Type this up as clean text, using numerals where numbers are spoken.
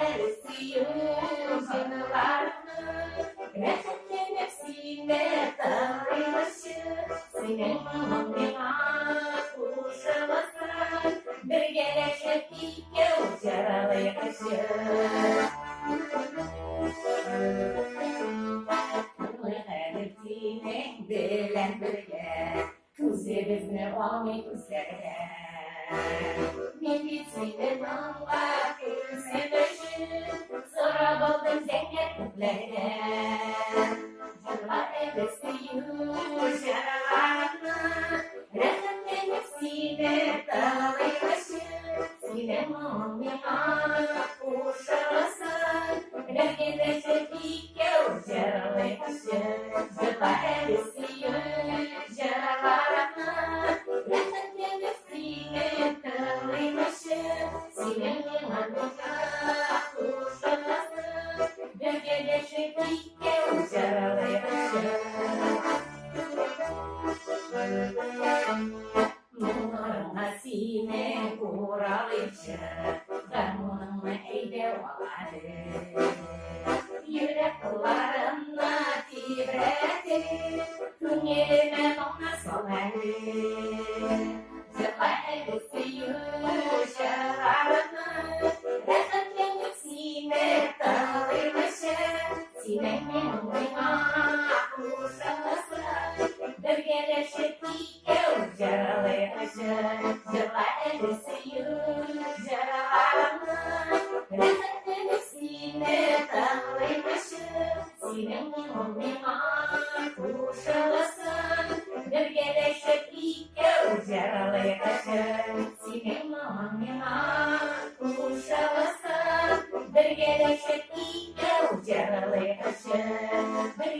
eresiyor canavarını. Reçetini sine tanrıbaşı, sine mamına kuşamasın. Bir gelecek iki uçaralı yakışır. Sine bilen birge, kuzi bizne olmayı kuzere. Медицины наука, курсы заработаем зенитные. Желаю весну, жарована, рядом сине талайши, сине мамина кушаласа, рядом шепике жаровайши. Желаю весну, жарована, рядом сине талайши, сине мамина кушаласа, рядом шепике жаровайши. Sine kuralıcı, kanunun eyde vardı. Yüreklarına titredi, tünelime ona soğandı. Zıplaydı suyu şararını, renkli sine tanrıbaşı, sinemin uyuma kuşaması. Bir gelecek iki uçaralı yakışır. Желаю сию жарована, рядом сине талайши, сине мамина кушаласа, bir gelecek iki uçaralı yakışır. Sine mamina kuşalasa, bir gelecek iki uçaralı yakışır. Bir